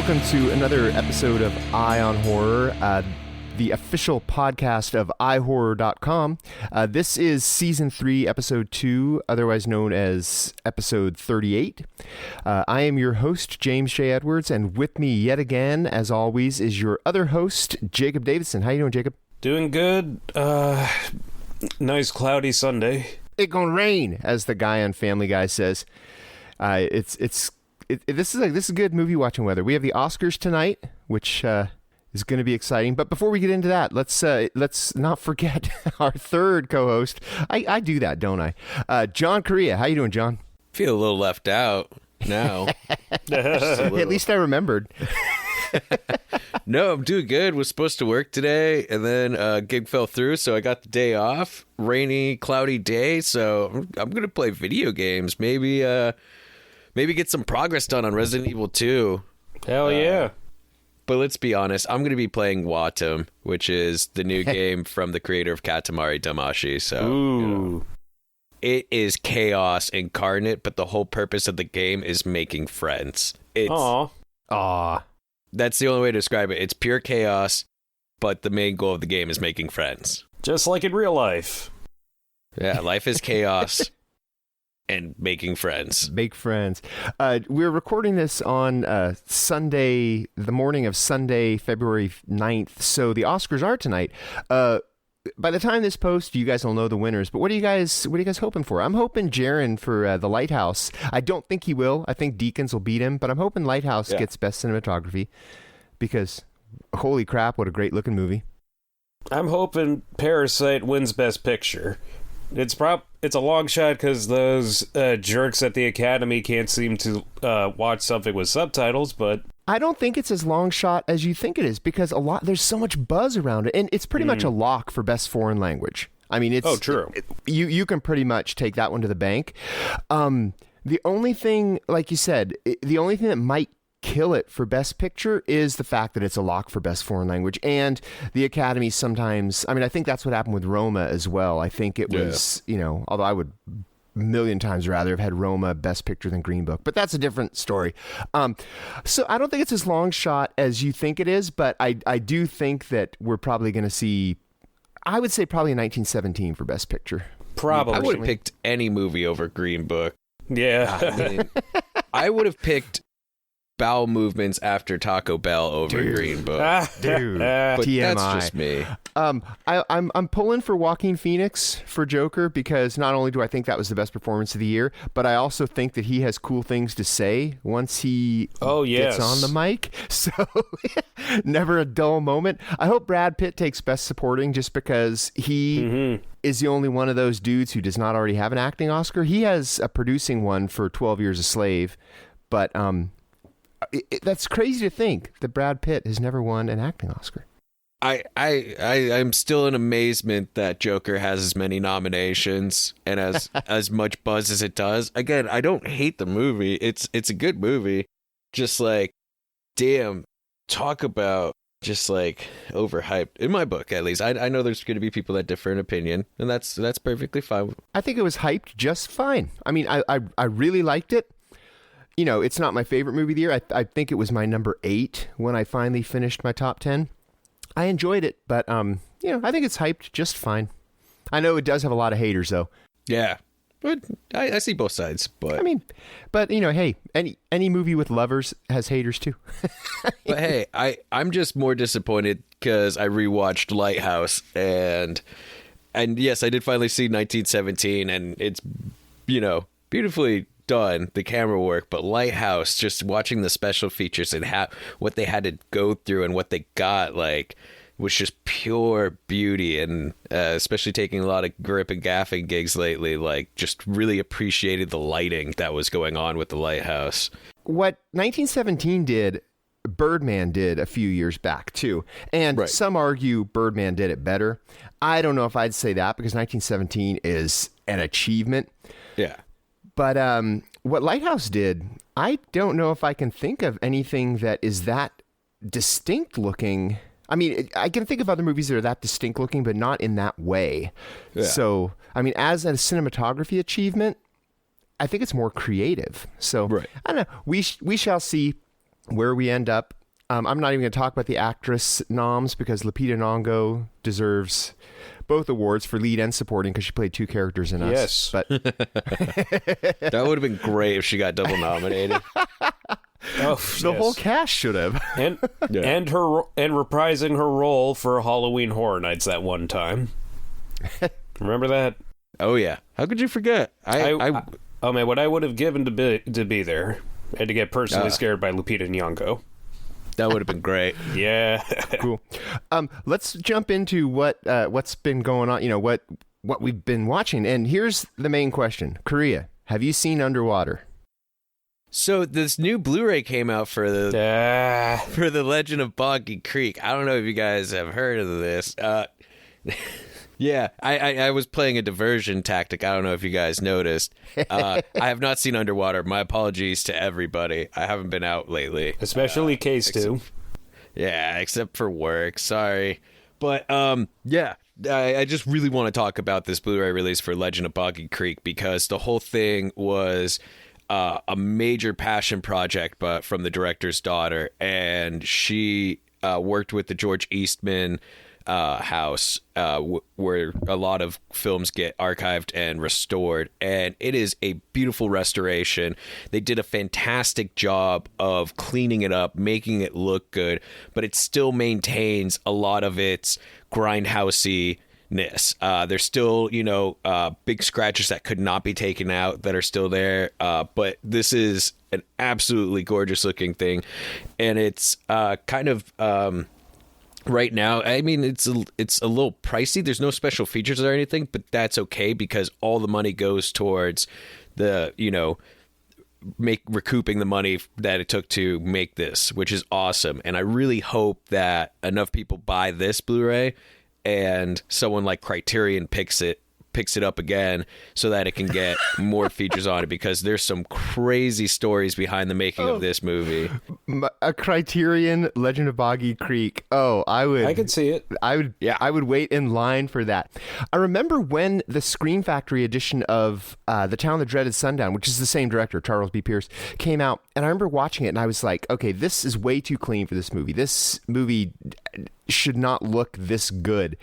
welcome to another episode of Eye on Horror, the official podcast of iHorror.com. This is Season 3, Episode 2, otherwise known as Episode 38. I am your host, James J. Edwards, and with me yet again, as always, is your other host, Jacob Davidson. How you doing, Jacob? Doing good. Nice cloudy Sunday. It gonna rain, as the guy on Family Guy says. This is good movie watching weather. We have the Oscars tonight, which is going to be exciting. But before we get into that, let's not forget our third co-host. I do that, don't I? John Correa. How you doing, John? Feel a little left out now. At least I remembered. No, I'm doing good. Was supposed to work today, and then gig fell through, so I got the day off. Rainy, cloudy day, so I'm gonna play video games. Maybe get some progress done on Resident Evil 2. Hell yeah. But let's be honest, I'm going to be playing Watum, which is the new game from the creator of Katamari Damacy. So, it is chaos incarnate, but the whole purpose of the game is making friends. Aww. That's the only way to describe it. It's pure chaos, but the main goal of the game is making friends. Just like in real life. Yeah, life is chaos. And making friends. Make friends. We're recording this on Sunday, the morning of Sunday, February 9th. So the Oscars are tonight. By the time this posts, you guys will know the winners. But what are you guys hoping for? I'm hoping Jaren for The Lighthouse. I don't think he will. I think Deakins will beat him. But I'm hoping Lighthouse gets best cinematography. Because, holy crap, what a great looking movie. I'm hoping Parasite wins Best Picture. It's a long shot because those jerks at the Academy can't seem to watch something with subtitles, but I don't think it's as long shot as you think it is because there's so much buzz around it, and it's pretty much a lock for Best Foreign Language. I mean, it's true. You can pretty much take that one to the bank. The only thing, like you said, the only thing that might kill it for Best Picture is the fact that it's a lock for Best Foreign Language, and the Academy sometimes, I mean, I think that's what happened with Roma as well. I think it was, although I would a million times rather have had Roma Best Picture than Green Book, but that's a different story. So I don't think it's as long shot as you think it is, but I do think that we're probably going to see, I would say probably 1917 for Best Picture. Probably. I would have picked any movie over Green Book. Yeah. I mean, I would have picked Bowel Movements After Taco Bell over Green Book. Dude, but TMI. That's just me. I'm pulling for Joaquin Phoenix for Joker because not only do I think that was the best performance of the year, but I also think that he has cool things to say once he gets on the mic. So never a dull moment. I hope Brad Pitt takes Best Supporting just because he is the only one of those dudes who does not already have an acting Oscar. He has a producing one for 12 Years a Slave, but that's crazy to think that Brad Pitt has never won an acting Oscar. I'm still in amazement that Joker has as many nominations and as much buzz as it does. Again, I don't hate the movie. It's a good movie. Just like, damn, talk about just like overhyped in my book, at least. I know there's going to be people that differ in opinion, and that's perfectly fine. I think it was hyped just fine. I mean, I really liked it. It's not my favorite movie of the year. I think it was my number 8 when I finally finished my top 10. I enjoyed it, but I think it's hyped just fine. I know it does have a lot of haters, though. Yeah, but I see both sides. But hey, any movie with lovers has haters too. But hey, I'm just more disappointed because I rewatched Lighthouse, and yes, I did finally see 1917, and it's beautifully done, the camera work, but Lighthouse, just watching the special features and what they had to go through and what they got, like, was just pure beauty. And especially taking a lot of grip and gaffing gigs lately, like, just really appreciated the lighting that was going on with the Lighthouse. What 1917 did, Birdman did a few years back too, and some argue Birdman did it better. I don't know if I'd say that because 1917 is an achievement. Yeah. But what Lighthouse did, I don't know if I can think of anything that is that distinct looking. I mean, I can think of other movies that are that distinct looking, but not in that way. Yeah. So, I mean, as a cinematography achievement, I think it's more creative. So, I don't know. We shall see where we end up I'm not even going to talk about the actress noms because Lupita Nyong'o deserves both awards for lead and supporting because she played 2 characters in Us. Yes. But That would have been great if she got double nominated. the whole cast should have. And reprising her role for Halloween Horror Nights that one time. Remember that? Oh yeah, how could you forget? Oh man, what I would have given to be there and to get personally scared by Lupita Nyong'o. That would have been great. Yeah. Cool. Let's jump into what's been going on. You know what we've been watching, and here's the main question: Korea, have you seen Underwater? So this new Blu-ray came out for the Legend of Boggy Creek. I don't know if you guys have heard of this. Yeah, I was playing a diversion tactic. I don't know if you guys noticed. I have not seen Underwater. My apologies to everybody. I haven't been out lately. Especially Case 2. Yeah, except for work. Sorry. But, yeah, I just really want to talk about this Blu-ray release for Legend of Boggy Creek because the whole thing was a major passion project but from the director's daughter. And she worked with the George Eastman house where a lot of films get archived and restored, and it is a beautiful restoration. They did a fantastic job of cleaning it up, making it look good, but it still maintains a lot of its grindhousey-ness. There's still, big scratches that could not be taken out that are still there, but this is an absolutely gorgeous looking thing, and it's kind of right now, I mean, it's a little pricey. There's no special features or anything, but that's okay because all the money goes towards the, recouping the money that it took to make this, which is awesome. And I really hope that enough people buy this Blu-ray and someone like Criterion picks it up again so that it can get more features on it because there's some crazy stories behind the making of this movie. A Criterion Legend of Boggy Creek. I could see it. I would wait in line for that. I remember when the Scream Factory edition of The Town of the Dreaded Sundown, which is the same director, Charles B. Pierce, came out, and I remember watching it and I was like, okay, this is way too clean for this movie. This movie should not look this good.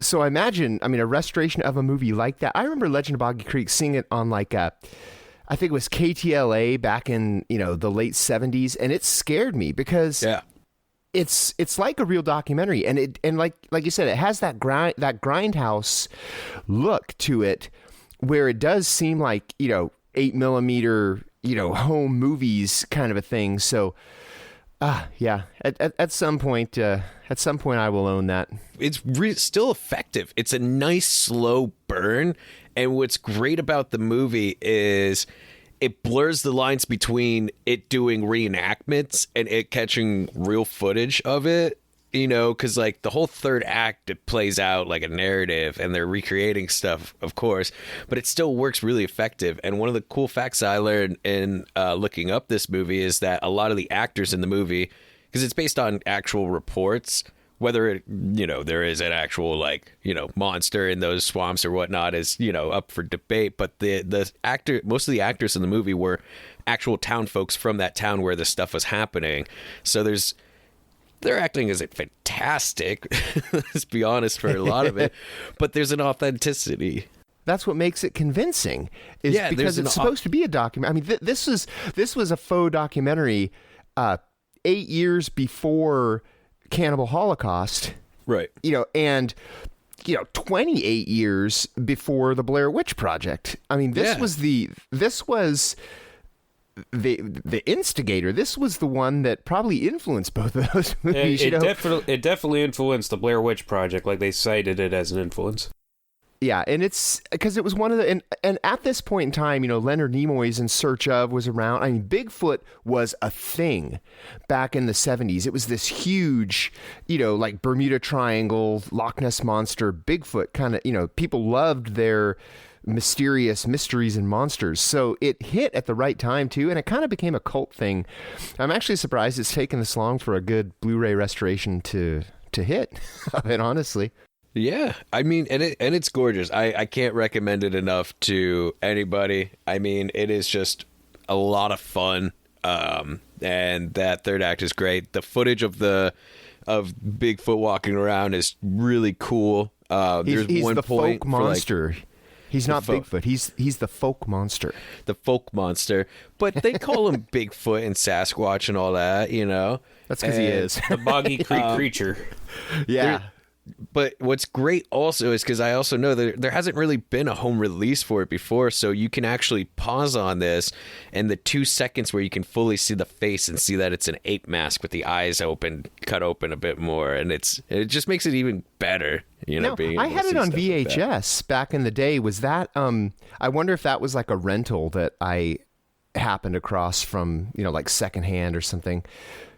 So I imagine, a restoration of a movie like that. I remember Legend of Boggy Creek seeing it on I think it was KTLA back in, the late 70s, and it scared me because it's like a real documentary, and like you said, it has that grindhouse look to it where it does seem like, 8mm, home movies kind of a thing. So yeah. At some point, I will own that. It's still effective. It's a nice slow burn, and what's great about the movie is it blurs the lines between it doing reenactments and it catching real footage of it. Because the whole third act, it plays out like a narrative and they're recreating stuff, of course, but it still works really effective. And one of the cool facts I learned in looking up this movie is that a lot of the actors in the movie, because it's based on actual reports, whether it, there is an actual monster in those swamps or whatnot is, up for debate. But most of the actors in the movie were actual town folks from that town where this stuff was happening. So their acting isn't fantastic, let's be honest, for a lot of it, but there's an authenticity. That's what makes it convincing, because it's supposed to be a documentary. This was a faux documentary 8 years before Cannibal Holocaust, right? And 28 years before the Blair Witch Project. This was the instigator. This was the one that probably influenced both of those movies. It definitely influenced the Blair Witch Project. Like, they cited it as an influence. Yeah, and it's because it was one of the and at this point in time, Leonard Nimoy's In Search Of was around. Bigfoot was a thing back in the 70s. It was this huge, like Bermuda Triangle, Loch Ness Monster, Bigfoot kind of, people loved their mysterious mysteries and monsters. So it hit at the right time too, and it kind of became a cult thing. I'm actually surprised it's taken this long for a good Blu-ray restoration to hit. Honestly. Yeah, and it's gorgeous. I can't recommend it enough to anybody. It is just a lot of fun. And that third act is great. The footage of Bigfoot walking around is really cool. He's one the point folk monster. He's not Bigfoot. He's the folk monster. The folk monster. But they call him Bigfoot and Sasquatch and all that, you know. That's because he is. The Boggy Creek creature. Yeah. But what's great also is because I also know that there hasn't really been a home release for it before, so you can actually pause on this, and the 2 seconds where you can fully see the face and see that it's an ape mask with the eyes cut open a bit more, and it just makes it even better. You know, I had it on VHS back in the day. Was that? I wonder if that was like a rental that I happened across from, you know, like secondhand or something.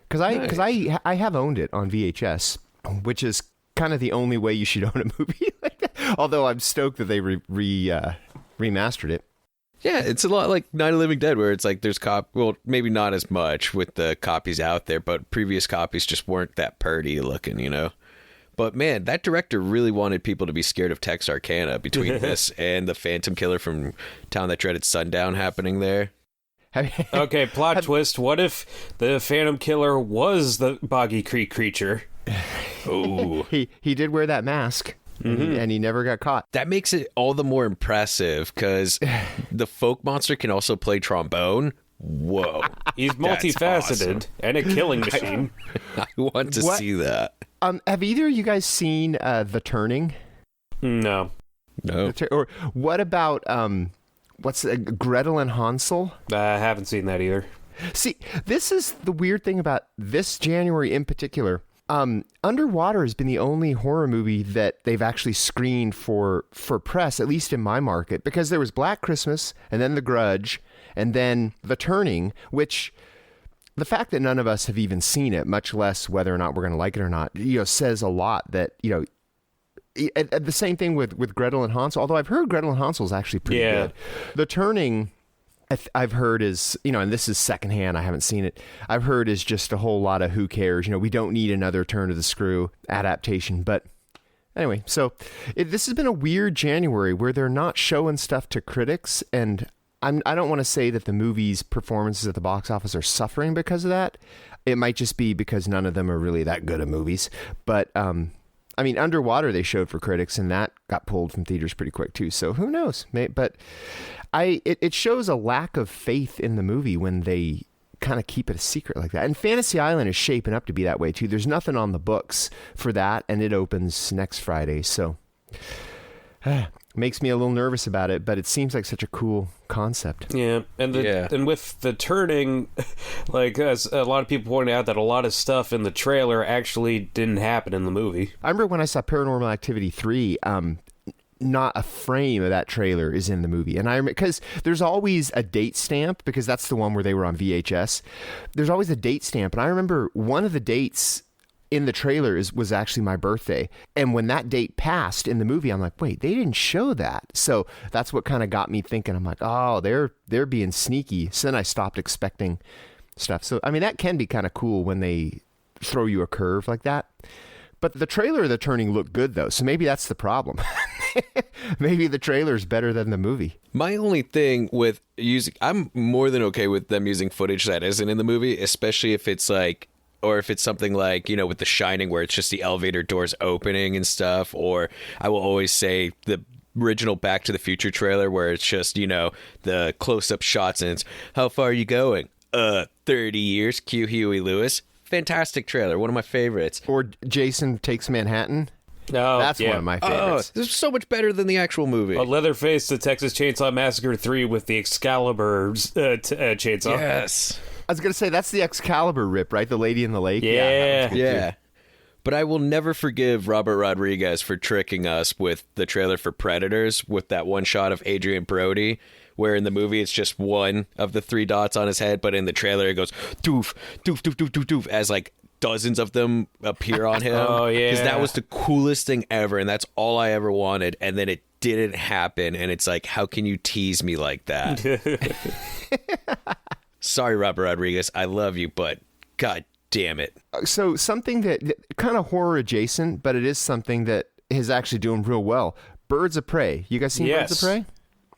Because I have owned it on VHS, which is kind of the only way you should own a movie like that. Although I'm stoked that they remastered it. Yeah, it's a lot like Night of the Living Dead, where it's like there's well, maybe not as much with the copies out there, but previous copies just weren't that purty looking, you know. But man, that director really wanted people to be scared of Texarkana between this and the Phantom Killer from Town That Dreaded Sundown happening there. Okay, plot twist. What if the Phantom Killer was the Boggy Creek creature? Oh, he did wear that mask, and he never got caught. That makes it all the more impressive because the folk monster can also play trombone. Whoa, he's multifaceted awesome. And a killing machine. I want to see that. Have either of you guys seen The Turning? No. Or what about what's Gretel and Hansel? I haven't seen that either. See, this is the weird thing about this January in particular. Underwater has been the only horror movie that they've actually screened for press, at least in my market, because there was Black Christmas and then The Grudge and then The Turning, which the fact that none of us have even seen it, much less whether or not we're going to like it or not, you know, says a lot that, you know, the same thing with Gretel and Hansel, although I've heard Gretel and Hansel is actually pretty good. The Turning, I've heard is, you know, and this is secondhand, I haven't seen it, I've heard is just a whole lot of who cares, you know, we don't need another Turn of the Screw adaptation. But anyway, so this has been a weird January where they're not showing stuff to critics, and I don't want to say that the movie's performances at the box office are suffering because of that. It might just be because none of them are really that good at movies. But I mean, Underwater they showed for critics, and that got pulled from theaters pretty quick too. So who knows? But it shows a lack of faith in the movie when they kind of keep it a secret like that. And Fantasy Island is shaping up to be that way too. There's nothing on the books for that, and it opens next Friday. So makes me a little nervous about it, but it seems like such a cool concept. Yeah, and with The Turning, like as a lot of people pointed out, that a lot of stuff in the trailer actually didn't happen in the movie. I remember when I saw Paranormal Activity 3, not a frame of that trailer is in the movie. And because there's always a date stamp, because that's the one where they were on VHS. There's always a date stamp. And I remember one of the dates in the trailer was actually my birthday. And when that date passed in the movie, I'm like, wait, they didn't show that. So that's what kind of got me thinking. I'm like, oh, they're being sneaky. So then I stopped expecting stuff. So, I mean, that can be kind of cool when they throw you a curve like that. But the trailer of The Turning looked good, though. So maybe that's the problem. Maybe the trailer is better than the movie. My only thing with I'm more than okay with them using footage that isn't in the movie, especially if it's like, or if it's something like, you know, with The Shining, where it's just the elevator doors opening and stuff. Or I will always say the original Back to the Future trailer, where it's just, you know, the close-up shots and it's, how far are you going? 30 years, cue Huey Lewis. Fantastic trailer, one of my favorites. Or Jason Takes Manhattan. Oh, that's one of my favorites. This is so much better than the actual movie. Leatherface, the Texas Chainsaw Massacre 3 with the Excalibur chainsaw. Yes. I was going to say, that's the Excalibur rip, right? The Lady in the Lake? Yeah. But I will never forgive Robert Rodriguez for tricking us with the trailer for Predators with that one shot of Adrian Brody, where in the movie it's just one of the 3 dots on his head, but in the trailer it goes doof, doof, doof, doof, doof, doof, as like dozens of them appear on him. Oh, yeah. Because that was the coolest thing ever, and that's all I ever wanted, and then it didn't happen, and it's like, how can you tease me like that? Sorry, Robert Rodriguez, I love you, but god damn it. So something that kind of horror adjacent, but it is something that is actually doing real well. Birds of Prey. You guys seen Birds of Prey?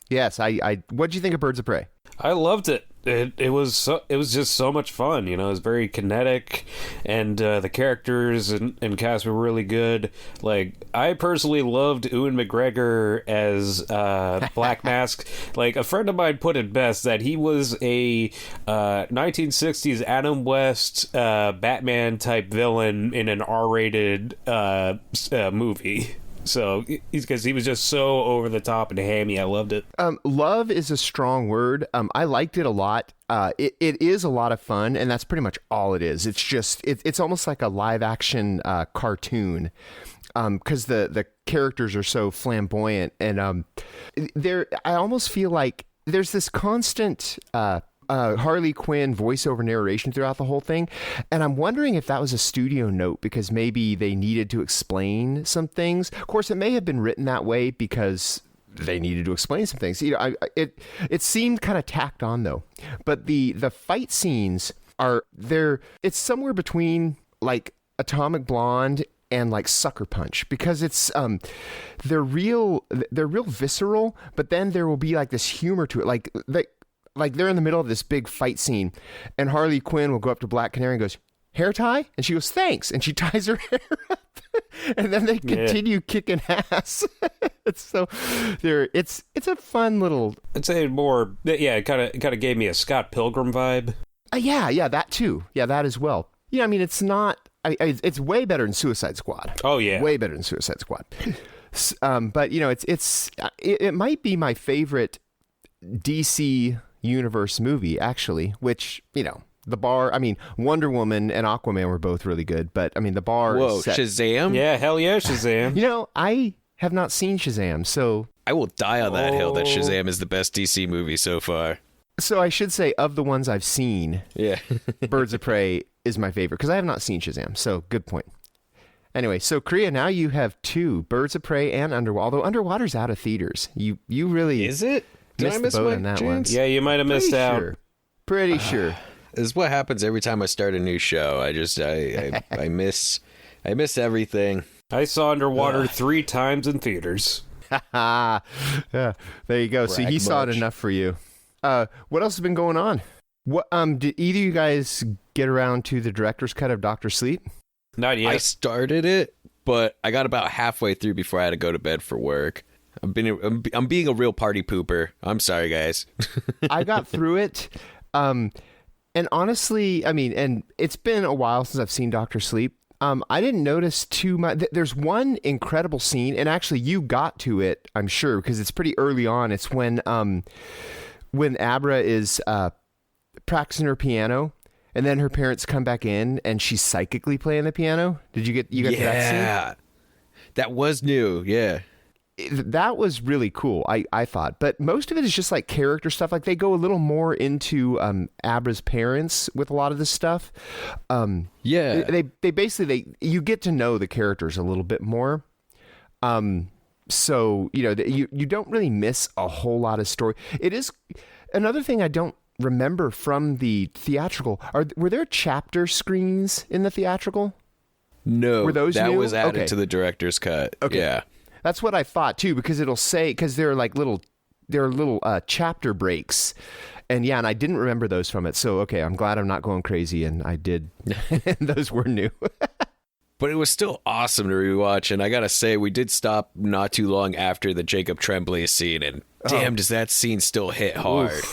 Yes. What did you think of Birds of Prey? I loved it. it was just so much fun. You know, it was very kinetic, and the characters and cast were really good. Like, I personally loved Ewan McGregor as Black Mask. Like, a friend of mine put it best that he was a 1960s Adam West Batman type villain in an R-rated movie. So, because he was just so over the top and hammy, I loved it. Love is a strong word. I liked it a lot. It is a lot of fun, and that's pretty much all it is. It's just it's almost like a live action cartoon, because the characters are so flamboyant, and I almost feel like there's this constant Harley Quinn voiceover narration throughout the whole thing, and I'm wondering if that was a studio note because maybe they needed to explain some things. Of course, it may have been written that way because they needed to explain some things. You know, it seemed kind of tacked on though. But the fight scenes it's somewhere between like Atomic Blonde and like Sucker Punch, because it's they're real visceral, but then there will be like this humor to it, like they're in the middle of this big fight scene, and Harley Quinn will go up to Black Canary and goes, "Hair tie?" And she goes, "Thanks." And she ties her hair up. And then they continue kicking ass. It's a fun little... I'd say more, yeah, it kind of gave me a Scott Pilgrim vibe. Yeah, that too. Yeah, that as well. Yeah, I mean, it's not... it's way better than Suicide Squad. Oh, yeah. Way better than Suicide Squad. But, you know, it might be my favorite DC universe movie, actually, which, you know, Wonder Woman and Aquaman were both really good, but I mean, the bar is set. Shazam? Yeah, hell yeah, Shazam. You know, I have not seen Shazam, so... I will die on that hill that Shazam is the best DC movie so far. So I should say, of the ones I've seen, yeah, Birds of Prey is my favorite, because I have not seen Shazam, so good point. Anyway, so Korea, now you have two, Birds of Prey and Underwater, although Underwater's out of theaters. You really... Is it? Did I miss the boat my on that chance? one. Yeah, you might have missed out. Pretty sure. This is what happens every time I start a new show. I miss everything. I saw Underwater 3 times in theaters. Yeah, there you go. So he saw it enough for you. What else has been going on? What did either of you guys get around to the director's cut of Dr. Sleep? Not yet. I started it, but I got about halfway through before I had to go to bed for work. I'm being a real party pooper. I'm sorry, guys. I got through it. And honestly, I mean, and it's been a while since I've seen Dr. Sleep. I didn't notice too much. There's one incredible scene, and actually you got to it, I'm sure, because it's pretty early on. It's when Abra is practicing her piano, and then her parents come back in, and she's psychically playing the piano. Did you get to that scene? Yeah, that was new. Yeah. That was really cool, I thought. But most of it is just like character stuff. Like they go a little more into Abra's parents with a lot of this stuff. Yeah. They basically, you get to know the characters a little bit more. So, you know, you don't really miss a whole lot of story. It is another thing I don't remember from the theatrical. Were there chapter screens in the theatrical? No, were those that new? was added to the director's cut. Okay. Yeah. That's what I thought too, because it'll say, because they're little chapter breaks, and I didn't remember those from it. So okay, I'm glad I'm not going crazy, and I did. And those were new. But it was still awesome to rewatch, and I gotta say, we did stop not too long after the Jacob Tremblay scene, and damn, does that scene still hit hard?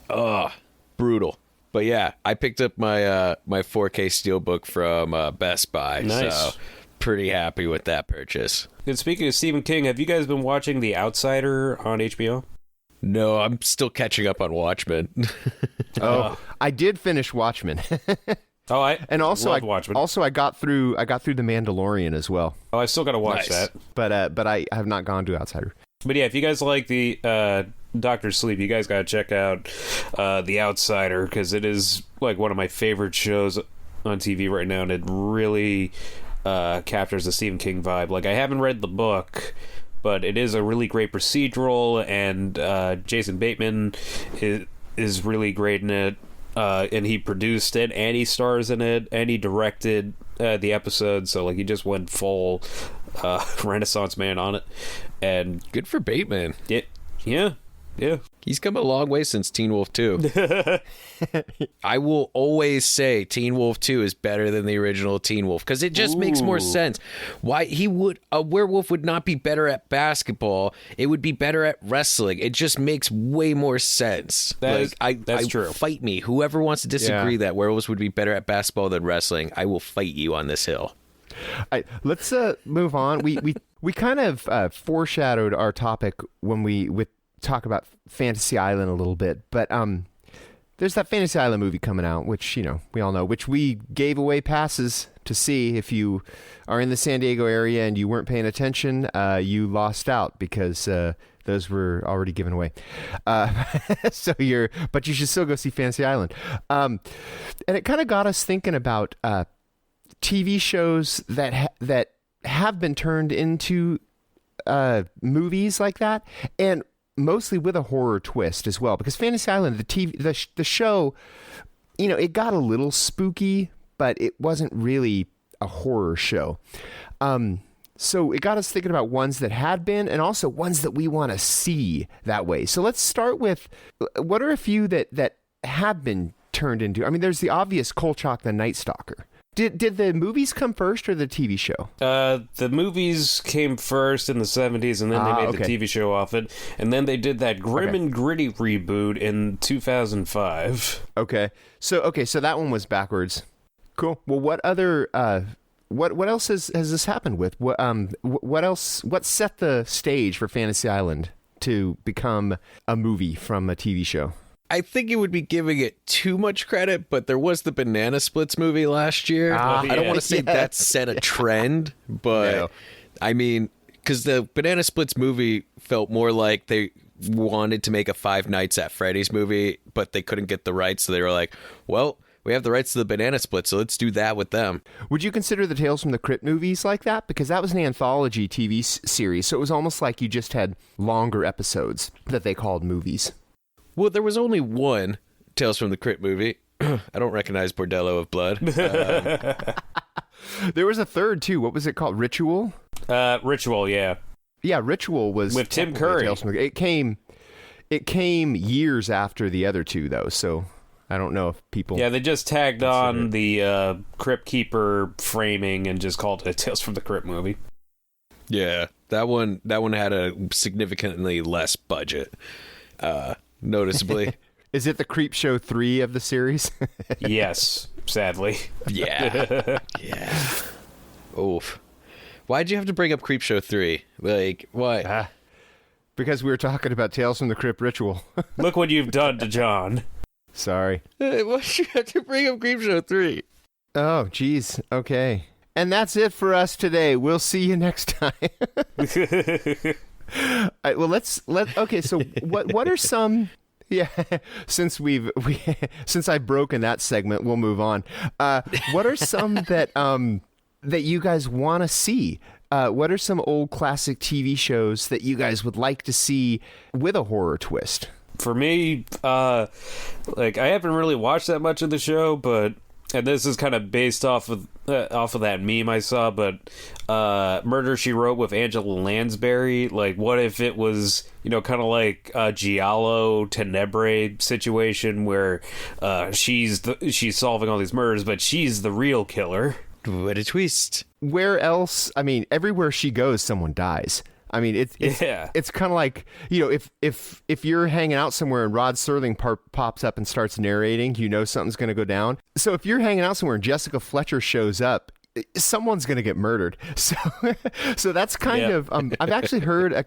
Ugh, brutal. But yeah, I picked up my my 4K Steelbook from Best Buy. Nice. So pretty happy with that purchase. And speaking of Stephen King, have you guys been watching The Outsider on HBO? No, I'm still catching up on Watchmen. I did finish Watchmen. Loved Watchmen. Also, I got through The Mandalorian as well. Oh, I still got to watch that. But I have not gone to Outsider. But yeah, if you guys like the Dr. Sleep, you guys got to check out The Outsider, because it is like one of my favorite shows on TV right now, and it really captures the Stephen King vibe. Like, I haven't read the book, but it is a really great procedural, and Jason Bateman is really great in it. And he produced it, and he stars in it, and he directed the episode. So like, he just went full Renaissance man on it, and Good for Bateman. yeah, Yeah. He's come a long way since Teen Wolf 2. I will always say Teen Wolf 2 is better than the original Teen Wolf because it just makes more sense. Why a werewolf would not be better at basketball. It would be better at wrestling. It just makes way more sense. That's true. Fight me. Whoever wants to disagree that werewolves would be better at basketball than wrestling, I will fight you on this hill. Let's move on. We kind of foreshadowed our topic when we talk about Fantasy Island a little bit, but there's that Fantasy Island movie coming out, which we all know, which we gave away passes to see. If you are in the San Diego area and you weren't paying attention, you lost out because those were already given away. But you should still go see Fantasy Island. And it kind of got us thinking about TV shows that have been turned into movies like that, and mostly with a horror twist as well. Because Fantasy Island, the show, it got a little spooky, but it wasn't really a horror show. So it got us thinking about ones that had been, and also ones that we want to see that way. So let's start with, what are a few that have been turned into? I mean, there's the obvious Kolchak the Night Stalker. Did the movies come first or the TV show? The movies came first in the 70s, and then they made the TV show off it. And then they did that Grim and Gritty reboot in 2005. Okay. So that one was backwards. Cool. Well, what other what else has this happened with? What else? What set the stage for Fantasy Island to become a movie from a TV show? I think it would be giving it too much credit, but there was the Banana Splits movie last year. I don't want to say that set a trend, but I mean, because the Banana Splits movie felt more like they wanted to make a Five Nights at Freddy's movie, but they couldn't get the rights, so they were like, well, we have the rights to the Banana Splits, so let's do that with them. Would you consider the Tales from the Crypt movies like that? Because that was an anthology TV series, so it was almost like you just had longer episodes that they called movies. Well, there was only one Tales from the Crypt movie. I don't recognize Bordello of Blood. There was a third, too. What was it called? Ritual? Ritual, yeah. Yeah, Ritual was... with Tim Curry. It came years after the other two, though, so I don't know if people... Yeah, they just tagged on the Crypt Keeper framing and just called it a Tales from the Crypt movie. Yeah, that one had a significantly less budget. Noticeably. Is it the Creep Show 3 of the series? Yes, sadly. Yeah. Oof. Why'd you have to bring up Creep Show 3? Like, why? Because we were talking about Tales from the Crypt Ritual. Look what you've done to John. Sorry. Why'd you have to bring up Creep Show 3? Oh, geez. Okay. And that's it for us today. We'll see you next time. All right, well, okay, so what are some... Yeah, since I've broken that segment, we'll move on. What are some that you guys want to see? What are some old classic TV shows that you guys would like to see with a horror twist? For me, I haven't really watched that much of the show, but... and this is kind of based off of that meme I saw, but Murder, She Wrote with Angela Lansbury. Like, what if it was, kind of like a Giallo Tenebrae situation where she's solving all these murders, but she's the real killer. What a twist. Where else? I mean, everywhere she goes, someone dies. I mean, it's kind of like, if you're hanging out somewhere and Rod Serling pops up and starts narrating, something's going to go down. So if you're hanging out somewhere and Jessica Fletcher shows up, someone's going to get murdered. So that's kind of, I've actually heard a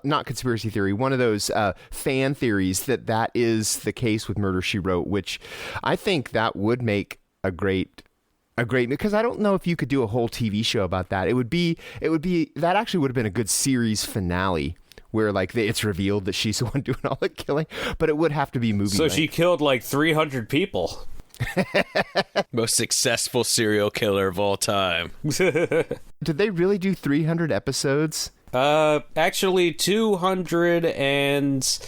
not conspiracy theory, one of those fan theories that is the case with Murder, She Wrote, which I think that would make a great, because I don't know if you could do a whole TV show about that. It would be that actually would have been a good series finale where it's revealed that she's the one doing all the killing, but it would have to be movie. So she killed 300 people. Most successful serial killer of all time. Did they really do 300 episodes? Actually 200 and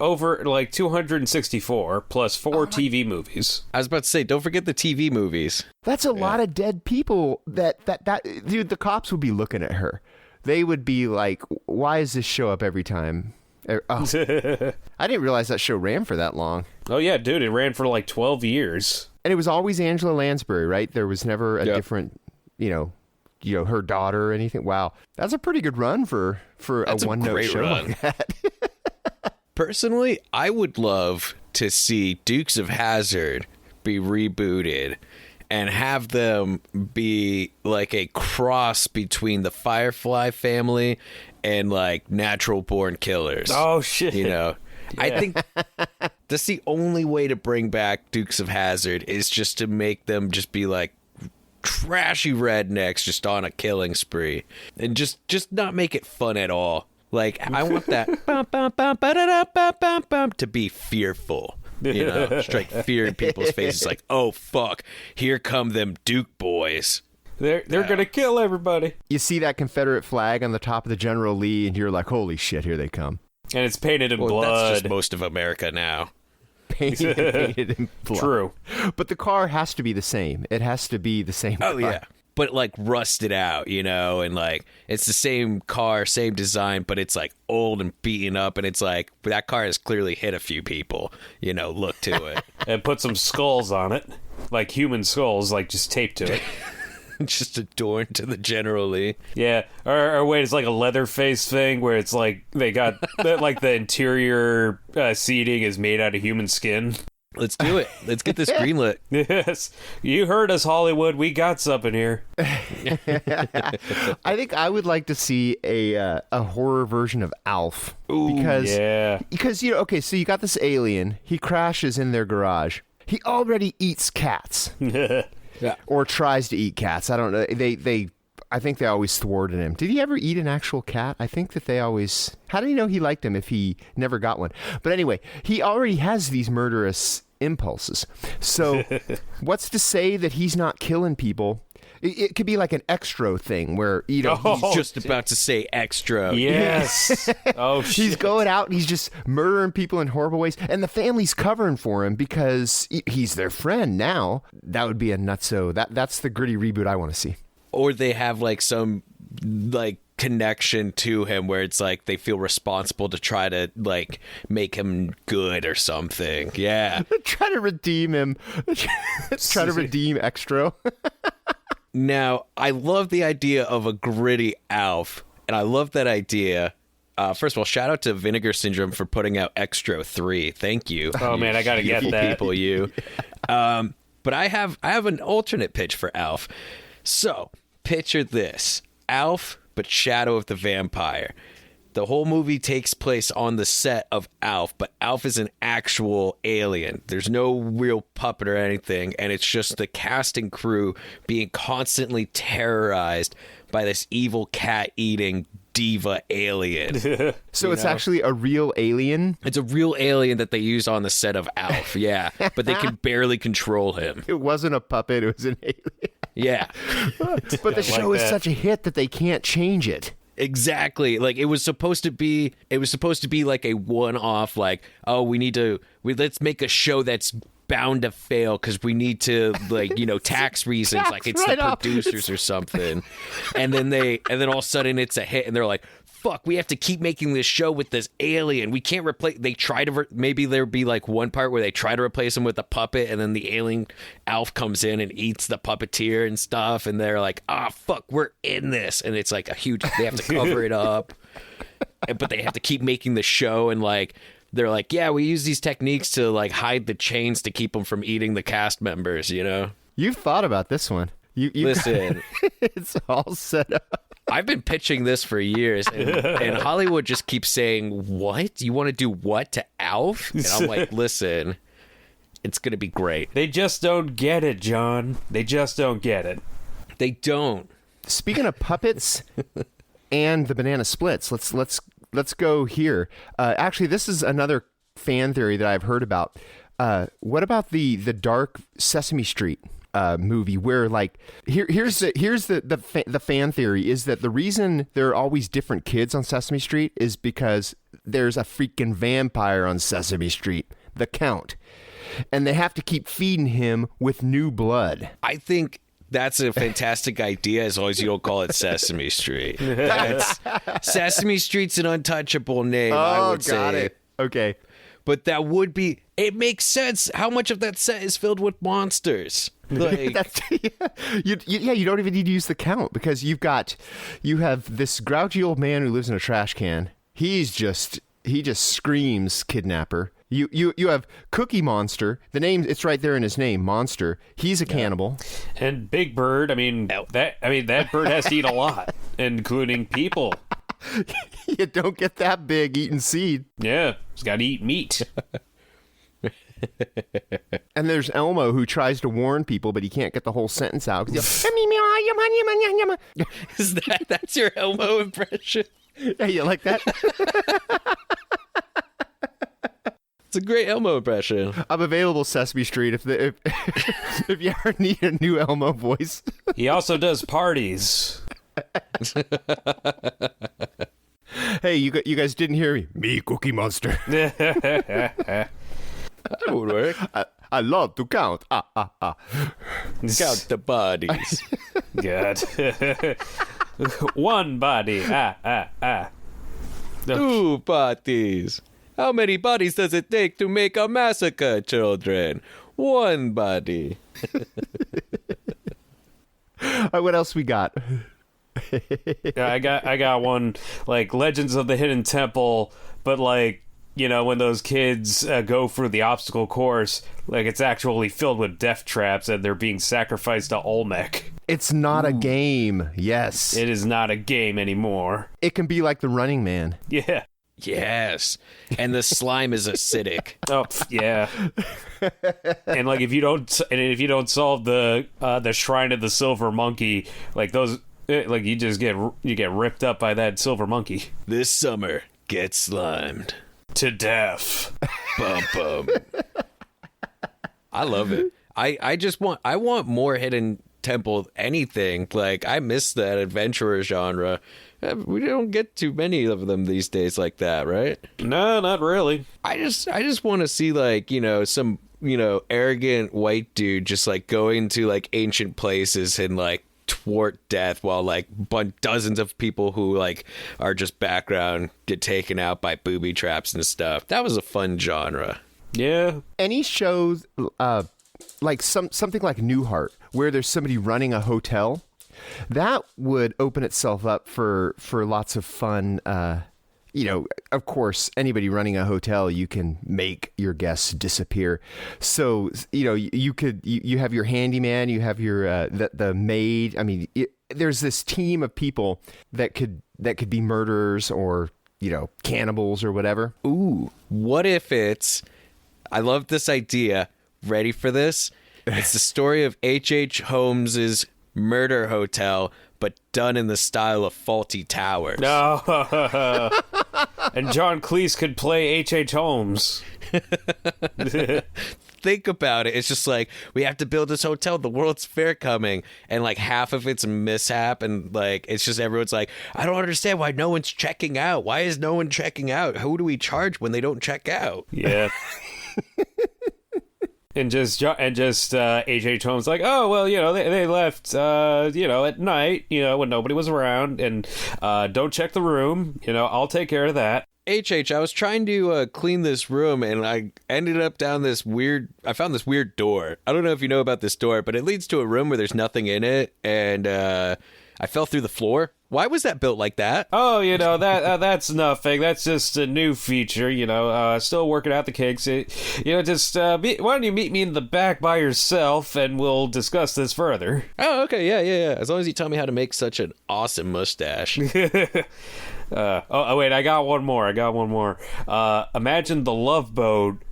over 264 plus 4 TV movies. I was about to say, don't forget the TV movies. That's a lot of dead people that dude, the cops would be looking at her. They would be like, why does this show up every time Oh, I didn't realize that show ran for that long. Oh yeah, dude, it ran for like 12 years. And it was always Angela Lansbury, right? There was never a different, her daughter or anything. Wow, that's a pretty good run for a one-note show like that. Personally, I would love to see Dukes of Hazzard be rebooted and have them be like a cross between the Firefly family and like Natural Born Killers. Oh shit. Yeah. I think that's the only way to bring back Dukes of Hazzard is just to make them just be like trashy rednecks just on a killing spree and just not make it fun at all. Like, I want that to be fearful, strike fear in people's faces. Like, oh fuck, here come them Duke boys. They're gonna kill everybody. You see that Confederate flag on the top of the General Lee, and you're like, holy shit, here they come. And it's painted in blood. That's just most of America now. Painted in blood. True. But the car has to be the same. It has to be the same car. Oh, yeah. But like rusted out, and like it's the same car, same design, but it's like old and beaten up, and it's like that car has clearly hit a few people, look to it. And put some skulls on it, like human skulls, like just taped to it. Just adorned to the General Lee. Yeah, or wait, it's like a Leatherface thing where it's like they got like the interior seating is made out of human skin. Let's do it. Let's get this greenlit. Yes, you heard us, Hollywood. We got something here. I think I would like to see a horror version of Alf. Ooh, because okay, so you got this alien. He crashes in their garage. He already eats cats. Yeah. Or tries to eat cats. I don't know. I think they always thwarted him. Did he ever eat an actual cat? I think that they always... How do you know he liked him if he never got one? But anyway, he already has these murderous impulses. So what's to say that he's not killing people? It could be like an extra thing where, he's just about to say extra. Yes. Oh, shit. He's going out and he's just murdering people in horrible ways. And the family's covering for him because he's their friend now. That would be a nutso. That's the gritty reboot I want to see. Or they have like some like connection to him where it's like they feel responsible to try to like make him good or something. Yeah. Try to redeem him. Try to redeem Extra. Now, I love the idea of a gritty Alf, and I love that idea. First of all, shout out to Vinegar Syndrome for putting out Extra 3. Thank you. Oh, man, I got to get that. People, you. But I have an alternate pitch for Alf. So, picture this. Alf, but Shadow of the Vampire. The whole movie takes place on the set of Alf, but Alf is an actual alien. There's no real puppet or anything, and it's just the cast and crew being constantly terrorized by this evil cat-eating diva alien. So it's actually a real alien? It's a real alien that they use on the set of Alf, yeah. But they can barely control him. It wasn't a puppet, it was an alien. Yeah. But the show is such a hit that they can't change it. Exactly. Like it was supposed to be like a one-off, like, oh, let's make a show that's bound to fail because we need to, like, tax reasons, like it's the producers or something. And then all of a sudden it's a hit and they're like, fuck, we have to keep making this show with this alien. We can't replace. They try to maybe there'd be like one part where they try to replace him with a puppet, and then the alien Alf comes in and eats the puppeteer and stuff, and they're like, fuck, we're in this, and it's like a huge. They have to cover it up, but they have to keep making the show, and like they're like, yeah, we use these techniques to like hide the chains to keep them from eating the cast members. You've thought about this one. You listen. It's all set up. I've been pitching this for years, and Hollywood just keeps saying, what? You want to do what to Alf? And I'm like, listen, it's going to be great. They just don't get it, John. They just don't get it. They don't. Speaking of puppets and the banana splits, let's go here. Actually, this is another fan theory that I've heard about. What about the dark Sesame Street movie where like here's the fan theory is that the reason there are always different kids on Sesame Street is because there's a freaking vampire on Sesame Street, the Count, and they have to keep feeding him with new blood. I think That's a fantastic idea as long as you don't call it Sesame Street. That's, Sesame Street's an untouchable name, I would say. Got it. Okay. But that would be... It makes sense. How much of that set is filled with monsters? Like, You don't even need to use the count because you have this grouchy old man who lives in a trash can. He just screams kidnapper. You have Cookie Monster. The name, it's right there in his name, Monster. He's a cannibal. And Big Bird, that bird has to eat a lot, including people. You don't get that big eating seed. Yeah, he's got to eat meat. And there's Elmo who tries to warn people, but he can't get the whole sentence out. Is that's your Elmo impression? Yeah, you like that? It's a great Elmo impression. I'm available, Sesame Street, if you ever need a new Elmo voice. He also does parties. Hey, you guys didn't hear me? Me, Cookie Monster. That would work. I love to count. Count the bodies. God. One body. 2 bodies. How many bodies does it take to make a massacre, children? 1 body. What else we got? Yeah, I got one, like Legends of the Hidden Temple, but like, you know, when those kids go through the obstacle course, like it's actually filled with death traps and they're being sacrificed to Olmec. It's not a game. Yes. It is not a game anymore. It can be like the Running Man. Yeah. Yes. And the slime is acidic. Oh, yeah. And like if you don't solve the Shrine of the Silver Monkey, like those, like you get ripped up by that silver monkey. This summer, get slimed to death. Bum bum. I love it. I want more Hidden Temple anything. Like I miss that adventurer genre. We don't get too many of them these days like that, right? No, not really. I just want to see like, you know, some, you know, arrogant white dude just like going to like ancient places and like thwart death while like dozens of people who like are just background get taken out by booby traps and stuff. That was a fun genre. Yeah. Any shows like something like Newhart where there's somebody running a hotel, that would open itself up for lots of fun. You know, of course, anybody running a hotel, you can make your guests disappear. So, you know, you have your handyman, you have your the maid. I mean, there's this team of people that could be murderers or, you know, cannibals or whatever. Ooh, what if it's? I love this idea. Ready for this? It's the story of H.H. Holmes's murder hotel, but done in the style of Fawlty Towers. No. And John Cleese could play H.H. Holmes. Think about it. It's just like, we have to build this hotel. The World's Fair coming. And like half of it's a mishap. And like, it's just everyone's like, I don't understand why no one's checking out. Why is no one checking out? Who do we charge when they don't check out? Yeah. And just H.H. Holmes like, oh, well, you know, they left, you know, at night, you know, when nobody was around, and don't check the room, you know, I'll take care of that. H.H., I was trying to clean this room, and I ended up I found this weird door. I don't know if you know about this door, but it leads to a room where there's nothing in it, and I fell through the floor. Why was that built like that? Oh, you know, that's nothing. That's just a new feature, you know, still working out the kinks. You know, just, why don't you meet me in the back by yourself and we'll discuss this further. Oh, okay, yeah. As long as you tell me how to make such an awesome mustache. Wait, I got one more. Imagine the Love Boat,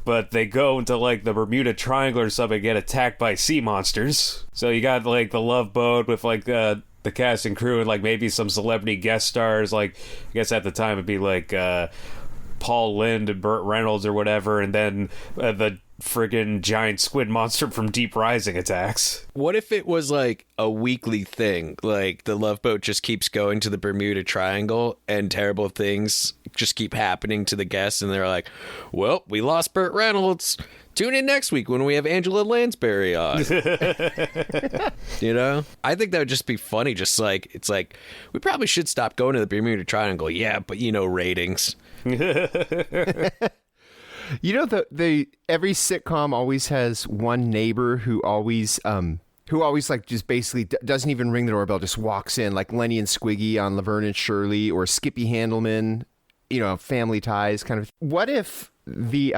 but they go into like the Bermuda Triangle or something and get attacked by sea monsters. So you got like the Love Boat with like the cast and crew and like maybe some celebrity guest stars. Like I guess at the time it'd be like Paul Lynde and Burt Reynolds or whatever, and then the friggin' giant squid monster from Deep Rising attacks. What if it was like a weekly thing? Like the Love Boat just keeps going to the Bermuda Triangle and terrible things just keep happening to the guests, and they're like, well, we lost Burt Reynolds. Tune in next week when we have Angela Lansbury on. You know? I think that would just be funny. Just like, it's like, we probably should stop going to the Bermuda Triangle. Yeah, but ratings. You know, the every sitcom always has one neighbor who always like just basically doesn't even ring the doorbell, just walks in, like Lenny and Squiggy on Laverne and Shirley, or Skippy Handelman, Family Ties kind of. What if the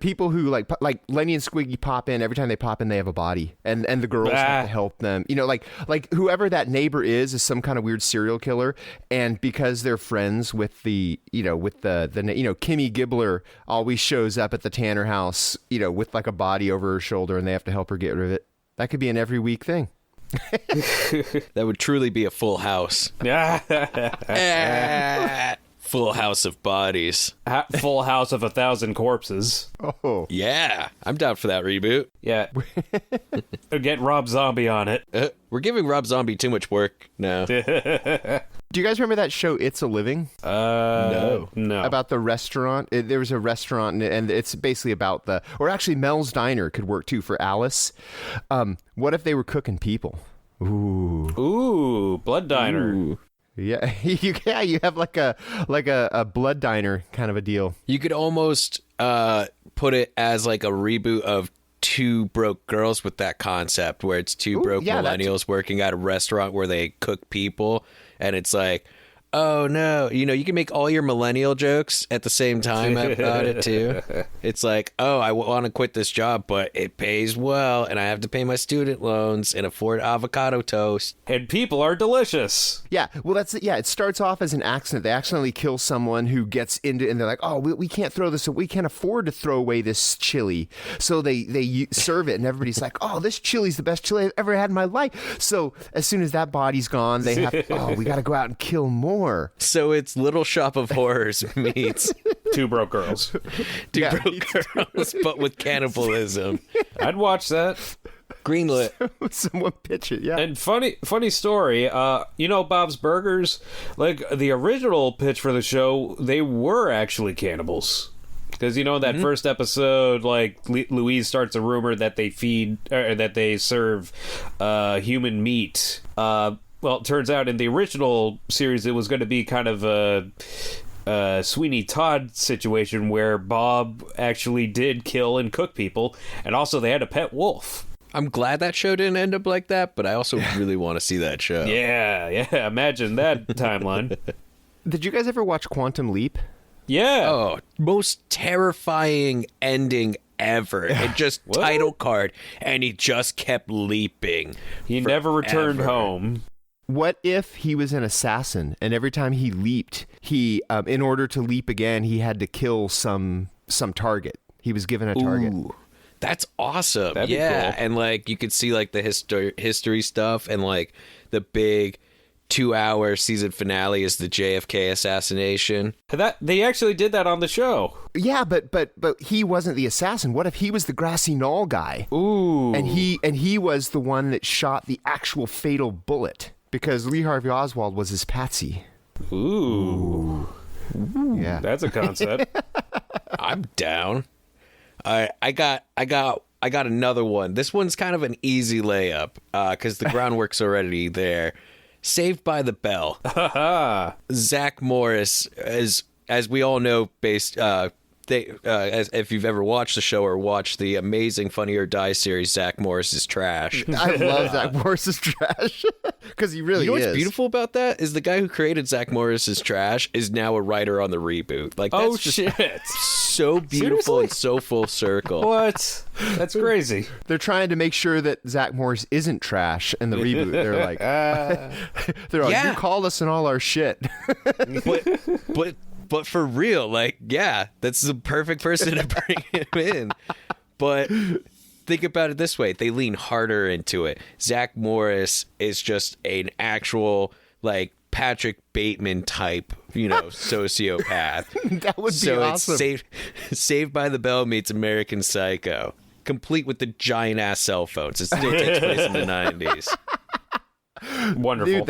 people who like Lenny and Squiggy pop in, every time they pop in they have a body, and the girls have to help them, like whoever that neighbor is some kind of weird serial killer, and because they're friends with the Kimmy Gibbler always shows up at the Tanner house with like a body over her shoulder, and they have to help her get rid of it. That could be an every week thing. That would truly be a full house. Full house of bodies. Full house of 1,000 corpses. Oh. Yeah. I'm down for that reboot. Yeah. Get Rob Zombie on it. We're giving Rob Zombie too much work now. Do you guys remember that show It's a Living? No. About the restaurant. There was a restaurant, and it's basically about or actually Mel's Diner could work too for Alice. What if they were cooking people? Ooh, Blood Diner. Ooh. Yeah, you have like a blood diner kind of a deal. You could almost put it as like a reboot of Two Broke Girls with that concept, where it's two broke millennials working at a restaurant where they cook people, and it's like, oh no, you can make all your millennial jokes at the same time about it too. It's like, oh, I want to quit this job, but it pays well, and I have to pay my student loans and afford avocado toast. And people are delicious. Yeah, well, that's it. Yeah, it starts off as an accident. They accidentally kill someone who gets into, and they're like, oh, we can't throw this. We can't afford to throw away this chili. So they serve it, and everybody's like, oh, this chili's the best chili I've ever had in my life. So as soon as that body's gone, they have, we got to go out and kill more. So it's Little Shop of Horrors meets Two Broke Girls. Two Broke Girls, but with cannibalism. I'd watch that. Greenlit. Someone pitch it, yeah. And funny story, Bob's Burgers, like the original pitch for the show, they were actually cannibals. Because, that first episode, like, Louise starts a rumor that they serve human meat. Well, it turns out in the original series, it was going to be kind of a Sweeney Todd situation where Bob actually did kill and cook people, and also they had a pet wolf. I'm glad that show didn't end up like that, but I also really want to see that show. Yeah, imagine that timeline. Did you guys ever watch Quantum Leap? Yeah. Oh, most terrifying ending ever. It just title card, and he just kept leaping. He never returned home. What if he was an assassin, and every time he leaped, he, in order to leap again, he had to kill some target. He was given a target. Ooh, that's awesome. That'd be cool. And like you could see like the history stuff, and like the big 2-hour season finale is the JFK assassination. That they actually did that on the show. Yeah, but he wasn't the assassin. What if he was the grassy knoll guy? Ooh. And he was the one that shot the actual fatal bullet, because Lee Harvey Oswald was his patsy. Ooh. Yeah. That's a concept. I'm down. I got another one. This one's kind of an easy layup because the groundwork's already there. Saved by the Bell. Zack Morris, as we all know, if you've ever watched the show or watched the amazing Funny or Die series, Zack Morris is trash. I love Zack Morris's trash because he really is. What's beautiful about that is the guy who created Zack Morris's trash is now a writer on the reboot. Like, that's shit! So beautiful. Seriously? And so full circle. What? That's crazy. They're trying to make sure that Zack Morris isn't trash in the reboot. They're like, you called us in all our shit. But for real, like, yeah, that's the perfect person to bring him in. But think about it this way. They lean harder into it. Zack Morris is just an actual, like, Patrick Bateman type, sociopath. That would be awesome. It's Saved by the Bell meets American Psycho, complete with the giant-ass cell phones. It still takes place in the 90s. Wonderful. Dude,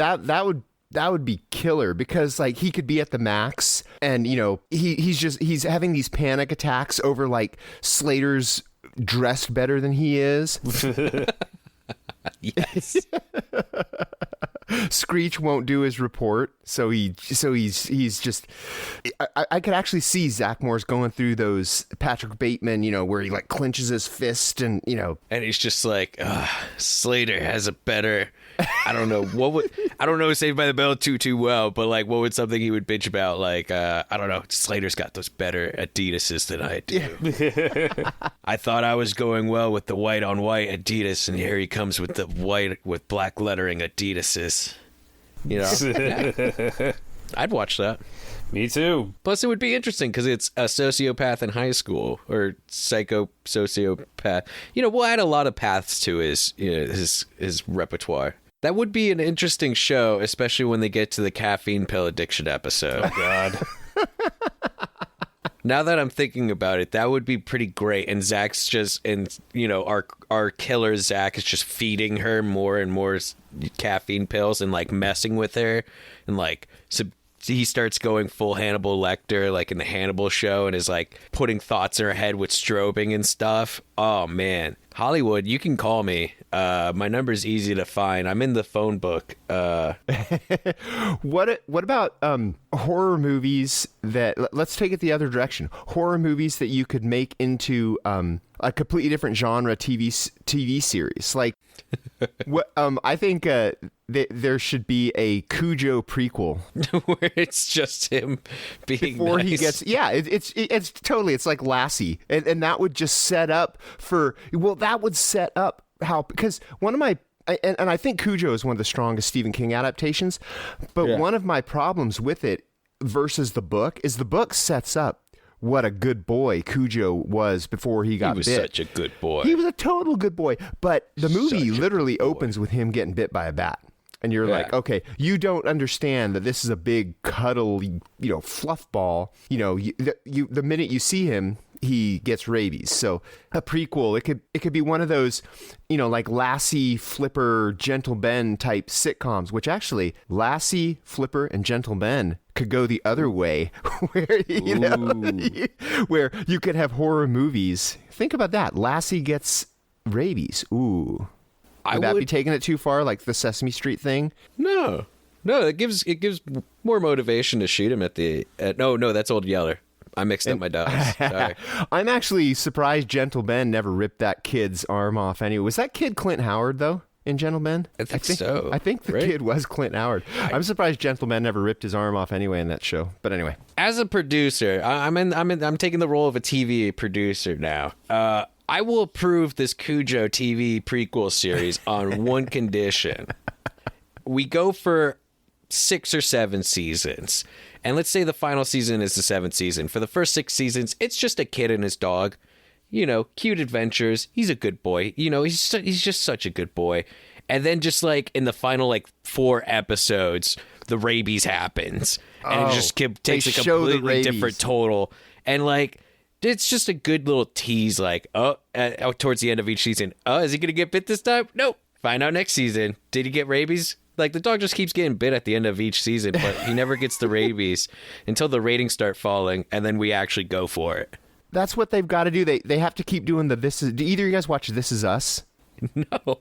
that would be killer, because like he could be at the max, and he's having these panic attacks over like Slater's dressed better than he is. Yes. Screech won't do his report, so he's just. I could actually see Zack Morris going through those Patrick Bateman, where he like clenches his fist and and he's just like, Slater has a better. I don't know Saved by the Bell too well, but like, what would something he would bitch about? Like, I don't know. Slater's got those better Adidases than I do. I thought I was going well with the white on white Adidas, and here he comes with the white with black lettering Adidases. I'd watch that. Me too. Plus, it would be interesting because it's a sociopath in high school or psycho-sociopath. We'll add a lot of paths to his repertoire. That would be an interesting show, especially when they get to the caffeine pill addiction episode. Oh, God. Now that I'm thinking about it, that would be pretty great. And Zach's our killer Zach is just feeding her more and more caffeine pills and like messing with her and like he starts going full Hannibal Lecter, like in the Hannibal show, and is like putting thoughts in her head with strobing and stuff. Oh man, Hollywood, you can call me. My number's easy to find. I'm in the phone book. What about horror movies that? Let's take it the other direction. Horror movies that you could make into a completely different genre TV series. Like, what? I think there should be a Cujo prequel where it's just him being before nice. he gets. Yeah, it's totally. It's like Lassie, and that would just set up for. Well, that would set up how, because one of my. And I think Cujo is one of the strongest Stephen King adaptations, but one of my problems with it versus the book is the book sets up what a good boy Cujo was before he got bit. He was such a good boy. He was a total good boy, but the movie literally opens with him getting bit by a bat. And you're like, okay, you don't understand that this is a big cuddly, fluff ball. The minute you see him, he gets rabies. So a prequel, it could be one of those, like Lassie, Flipper, Gentle Ben type sitcoms, which actually Lassie, Flipper, and Gentle Ben could go the other way, where where you could have horror movies. Think about that. Lassie gets rabies. Ooh. Would that be taking it too far, like the Sesame Street thing? No, it gives more motivation to shoot him no, that's Old Yeller. I mixed up my dogs. Sorry. I'm actually surprised Gentle Ben never ripped that kid's arm off anyway. Was that kid Clint Howard, though, in Gentle Ben? I think so. I think the kid was Clint Howard. I'm surprised Gentle Ben never ripped his arm off anyway in that show. But anyway. As a producer, I'm taking the role of a TV producer now. I will approve this Cujo TV prequel series on one condition. We go for 6 or 7 seasons. And let's say the final season is the 7th season. For the first 6 seasons, it's just a kid and his dog. Cute adventures. He's a good boy. He's just such a good boy. And then just like in the final 4 episodes, the rabies happens. And it just takes a completely different total. And it's just a good little tease, towards the end of each season. Is he going to get bit this time? Nope. Find out next season. Did he get rabies? The dog just keeps getting bit at the end of each season, but he never gets the rabies until the ratings start falling, and then we actually go for it. That's what they've got to do. They have to keep doing the This Is... Do either of you guys watch This Is Us? No.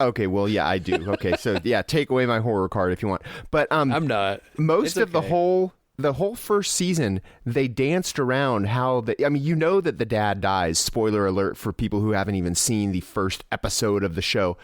Okay, well, yeah, I do. Okay, so, yeah, take away my horror card if you want. But I'm not. Most of the whole first season, they danced around how that the dad dies. Spoiler alert for people who haven't even seen the first episode of the show.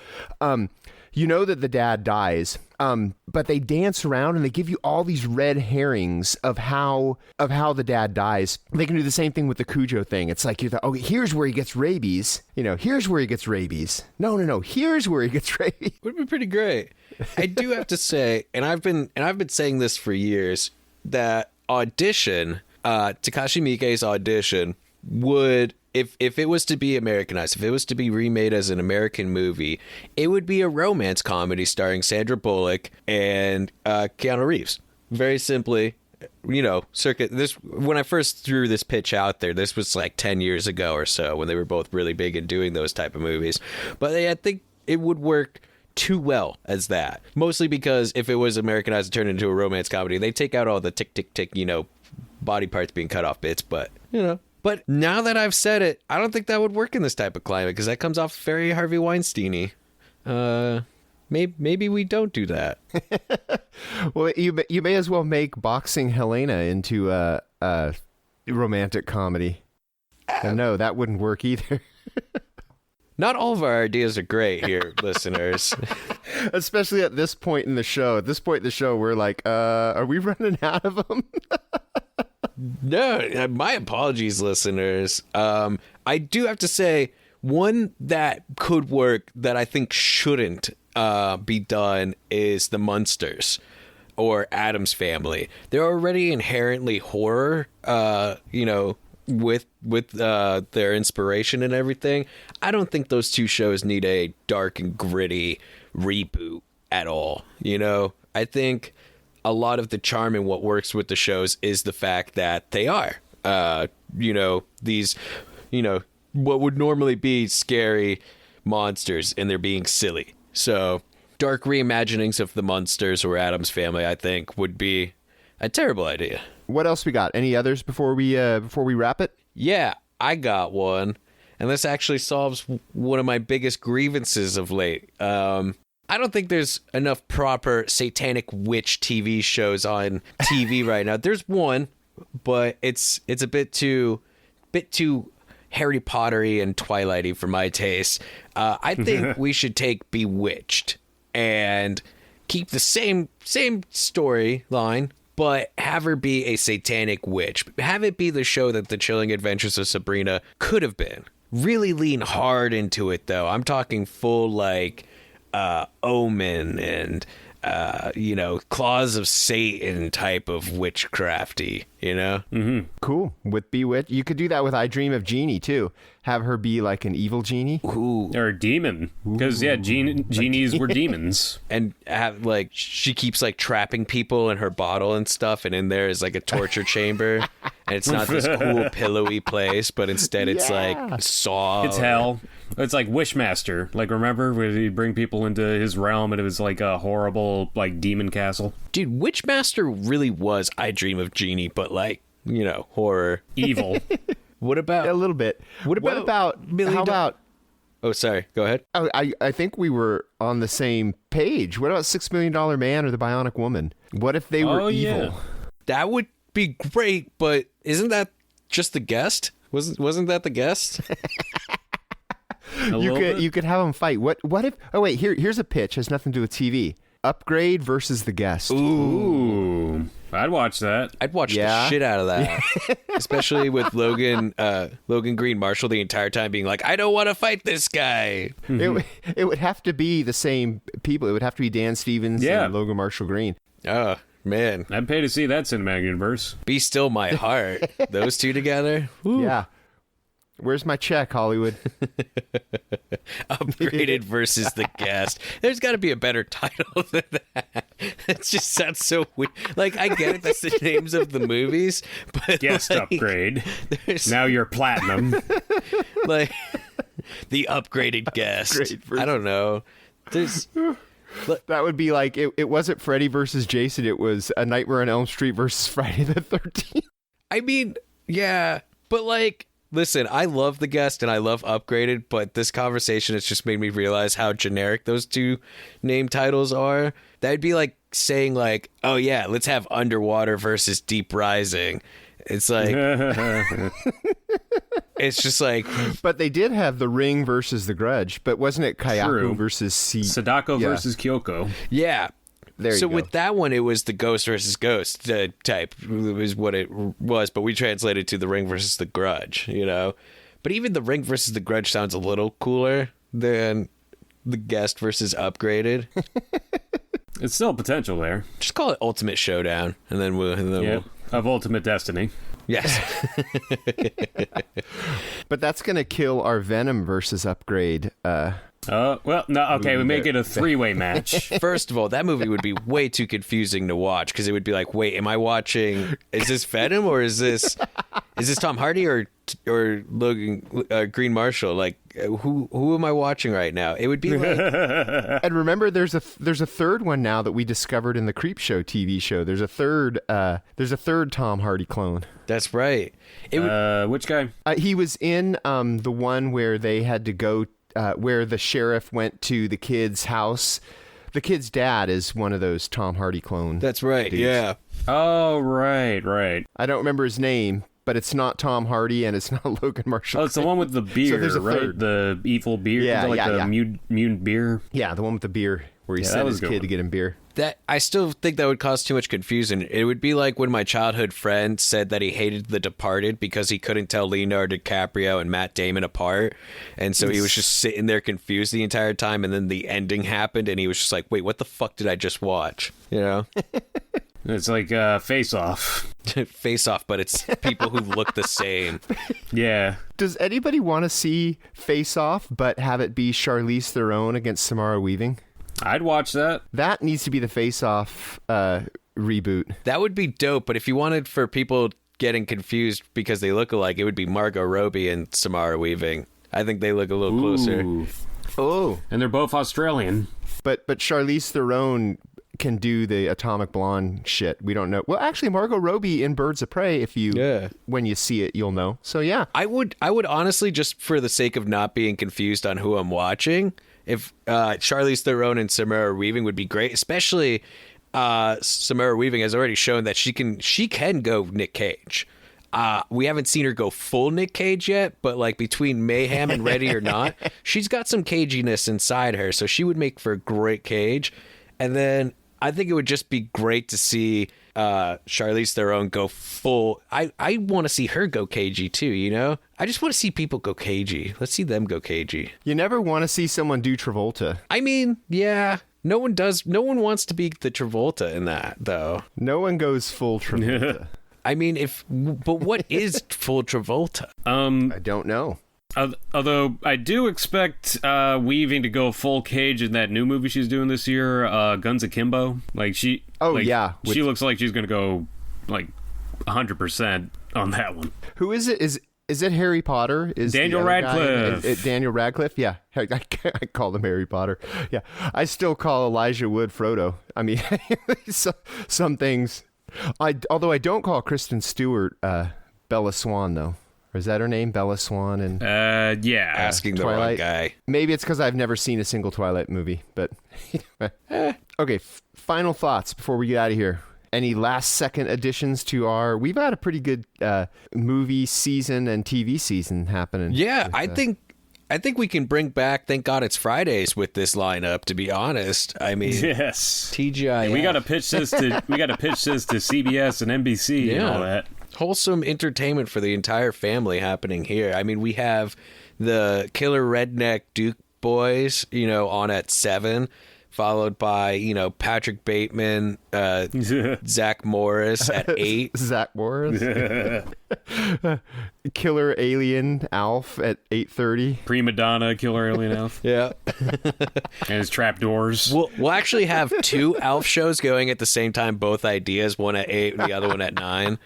That the dad dies, but they dance around and they give you all these red herrings of how the dad dies. They can do the same thing with the Cujo thing. It's like here's where he gets rabies. Here's where he gets rabies. No. Here's where he gets rabies. Would be pretty great. I do have to say, and I've been saying this for years, that Audition, Takashi Miike's Audition would. If it was to be Americanized, if it was to be remade as an American movie, it would be a romance comedy starring Sandra Bullock and Keanu Reeves. Very simply, circa this. When I first threw this pitch out there, this was 10 years ago or so when they were both really big in doing those type of movies. But I think it would work too well as that. Mostly because if it was Americanized and turned into a romance comedy, they take out all the tick, tick, tick, body parts being cut off bits. But, But now that I've said it, I don't think that would work in this type of climate because that comes off very Harvey Weinstein-y. Maybe we don't do that. Well, you may as well make Boxing Helena into a romantic comedy. And no, that wouldn't work either. Not all of our ideas are great here, listeners. Especially at this point in the show. At this point in the show, we're like, are we running out of them? No, my apologies, listeners. I do have to say, one that could work that I think shouldn't be done is the Munsters or Addams Family. They're already inherently horror, with their inspiration and everything. I don't think those two shows need a dark and gritty reboot at all. I think a lot of the charm in what works with the shows is the fact that they are, these, what would normally be scary monsters, and they're being silly. So dark reimaginings of the Munsters or Addams Family, I think, would be a terrible idea. What else we got? Any others before we wrap it? Yeah, I got one. And this actually solves one of my biggest grievances of late. I don't think there's enough proper satanic witch TV shows on TV right now. There's one, but it's a bit too Harry Pottery and Twilighty for my taste. I think we should take Bewitched and keep the same storyline, but have her be a satanic witch. Have it be the show that The Chilling Adventures of Sabrina could have been. Really lean hard into it, though. I'm talking full, Omen and, Claws of Satan type of witchcrafty, Mm-hmm. Cool. With Bewitched. You could do that with I Dream of Jeannie, too. Have her be like an evil genie. Ooh. Or a demon. Because, genies were demons. And have, she keeps, trapping people in her bottle and stuff, and in there is, a torture chamber. And it's not this cool, pillowy place, but instead it's, Saw. It's hell. It's like Wishmaster. Remember where he'd bring people into his realm and it was like a horrible, demon castle? Dude, Witchmaster really was I Dream of Jeannie, but horror. Evil. What about... A little bit. What about how about... Oh, sorry. Go ahead. Oh, I think we were on the same page. What about $6 Million Man or the Bionic Woman? What if they were evil? Yeah. That would be great, but isn't that just the guest? Wasn't that the guest? You could have them fight. What if? Oh wait, here's a pitch. Has nothing to do with TV. Upgrade versus the guest. Ooh, I'd watch that. I'd watch the shit out of that, especially with Logan Green Marshall the entire time being like, "I don't want to fight this guy." It would have to be the same people. It would have to be Dan Stevens and Logan Marshall Green. Oh man, I'd pay to see that cinematic universe. Be Still My Heart. Those two together. Woo. Yeah. Where's my check, Hollywood? Upgraded versus the guest. There's got to be a better title than that. It just sounds so weird. I get it. That's the names of the movies. But Guest upgrade. Now you're platinum. The upgraded guest. I don't know. That would be like, it wasn't Freddy versus Jason. It was A Nightmare on Elm Street versus Friday the 13th. I mean, yeah. But listen, I love The Guest and I love Upgraded, but this conversation has just made me realize how generic those two name titles are. That'd be like saying oh yeah, let's have Underwater versus Deep Rising. It's it's just But they did have The Ring versus The Grudge, but wasn't it Kayako versus Sadako versus Kyoko? Yeah. There you go. With that one, it was the Ghost versus Ghost type. It was what it was, but we translated to The Ring versus The Grudge, But even The Ring versus The Grudge sounds a little cooler than The Guest versus Upgraded. It's still potential there. Just call it Ultimate Showdown, and then we'll of Ultimate Destiny. Yes. But that's going to kill our Venom versus Upgrade. Well, no, okay, we make it a three-way match. First of all, that movie would be way too confusing to watch because it would be like, wait, am I watching? Is this Venom or is this Tom Hardy or Logan Green Marshall? who am I watching right now? It would be like, And remember, there's a third one now that we discovered in the Creepshow TV show. There's a third Tom Hardy clone. that's right. Which guy? He was in the one where they had to go, where the sheriff went to the kid's house. The kid's dad is one of those Tom Hardy clones. That's right. dudes. Yeah. Oh, right. I don't remember his name, but it's not Tom Hardy and it's not Logan Marshall. Oh, it's the one with the beer, there's a right? third. The evil beer. Yeah, like yeah, the yeah. mutant beer. Yeah, the one with the beer where he Yeah, that sent was his a good kid one. to get him beer. That I still think that would cause too much confusion. It would be like when my childhood friend said that he hated The Departed because he couldn't tell Leonardo DiCaprio and Matt Damon apart, and so he was just sitting there confused the entire time. And then the ending happened, and he was just like, "Wait, what the fuck did I just watch?" You know, It's like Face Off. Face Off, but it's people who look the same. Yeah. Does anybody want to see Face Off but have it be Charlize Theron against Samara Weaving? I'd watch that. That needs to be the Face Off reboot. That would be dope. But if you wanted for people getting confused because they look alike, it would be Margot Robbie and Samara Weaving. I think they look a little closer. Ooh. Oh, And they're both Australian. but Charlize Theron can do the Atomic Blonde shit. We don't know. Well, actually, Margot Robbie in Birds of Prey. When you see it, you'll know. So yeah, I would honestly, just for the sake of not being confused on who I'm watching, if Charlize Theron and Samara Weaving would be great, especially Samara Weaving has already shown that she can go Nick Cage. We haven't seen her go full Nick Cage yet, but like between Mayhem and Ready or Not, she's got some caginess inside her, so she would make for a great Cage. And then I think it would just be great to see Charlize Theron go full. I want to see her go cagey too, you know? I just want to see people go cagey. Let's see them go cagey. you never want to see someone do Travolta. I mean, yeah, no one does. No one wants to be the Travolta in that, though. No one goes full Travolta. I mean, but what is full Travolta? I don't know. Although I do expect Weaving to go full Cage in that new movie she's doing this year, Guns Akimbo. Like she. Oh, like, yeah, she looks like she's gonna go like 100% on that one. Who is it? Is it Harry Potter? Is the Daniel other guy- Radcliffe. Daniel Radcliffe? Yeah. I call him Harry Potter. Yeah. I still call Elijah Wood Frodo. I mean, some things. Although I don't call Kristen Stewart Bella Swan, though. Or is that her name? Bella Swan? And Yeah. Asking the Twilight. wrong guy. maybe it's because I've never seen a single Twilight movie. But okay, final thoughts before we get out of here. Any last second additions to we've had a pretty good movie season and TV season happening. Yeah, with, I think we can bring back Thank God It's Fridays with this lineup, to be honest. I mean, Yes. TGI. We gotta pitch this to CBS and NBC and all that. Wholesome entertainment for the entire family happening here. I mean, we have the Killer Redneck Duke Boys, on at 7, followed by, Patrick Bateman, Zack Morris at 8. Zack Morris. Killer Alien Alf at 8:30. Prima Donna, Killer Alien Elf, Yeah. and his trapdoors. We'll actually have 2 Alf shows going at the same time, both ideas, one at 8 and the other one at 9.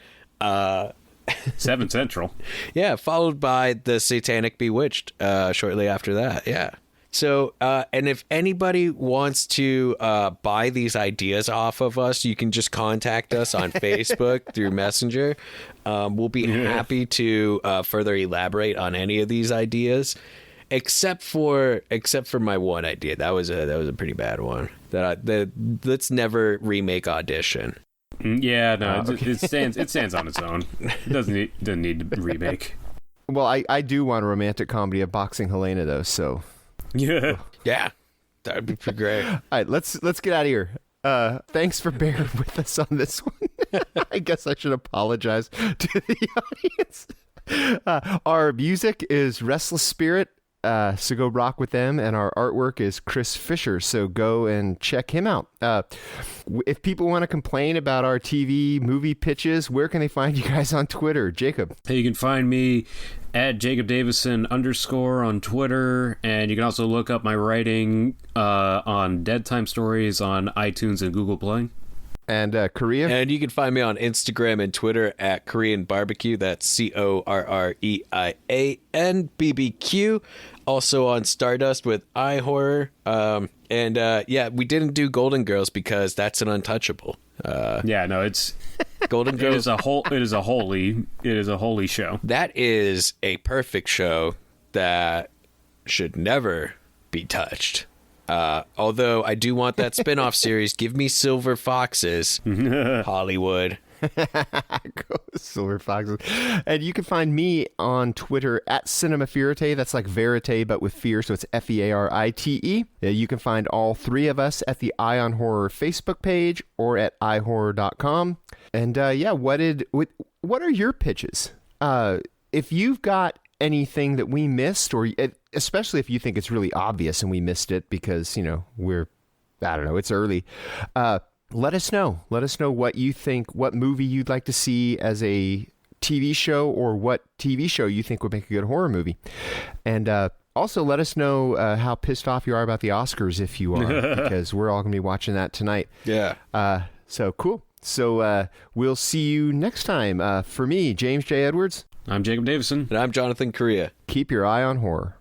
7 Central. Yeah, followed by the Satanic Bewitched shortly after that. Yeah. So, and if anybody wants to buy these ideas off of us, you can just contact us on Facebook through Messenger. We'll be happy to further elaborate on any of these ideas, except for my one idea. That was a pretty bad one. Let's never remake Audition. Yeah, no, okay. it stands on its own. It doesn't need to remake. Well, I do want a romantic comedy of Boxing Helena, though, so... Yeah. Yeah, that would be pretty great. All right, let's get out of here. Thanks for bearing with us on this one. I guess I should apologize to the audience. Our music is Restless Spirit, so go rock with them, and our artwork is Chris Fisher, so go and check him out. If people want to complain about our TV movie pitches, where can they find you guys on Twitter? Jacob? Hey, you can find me at Jacob Davison _ on Twitter, and you can also look up my writing on Dead Time Stories on iTunes and Google Play. And Korea? And you can find me on Instagram and Twitter at Korean Barbecue. That's CORREIAN BBQ. also on Stardust with iHorror. We didn't do Golden Girls because that's an untouchable. It's Golden it Girls. is a holy show. That is a perfect show that should never be touched. Although I do want that spin-off series. Give me Silver Foxes, Hollywood. Silver Foxes. And you can find me on Twitter at Cinema Ferite. That's like verite, but with fear, so it's Fearite. You can find all three of us at the Eye on Horror Facebook page or at iHorror.com. And what are your pitches? If you've got anything that we missed, or especially if you think it's really obvious and we missed it because, it's early. Let us know. Let us know what you think, what movie you'd like to see as a TV show, or what TV show you think would make a good horror movie. And also let us know how pissed off you are about the Oscars, if you are, because we're all going to be watching that tonight. Yeah. So cool. So we'll see you next time. For me, James J. Edwards. I'm Jacob Davison. And I'm Jonathan Correa. Keep your eye on horror.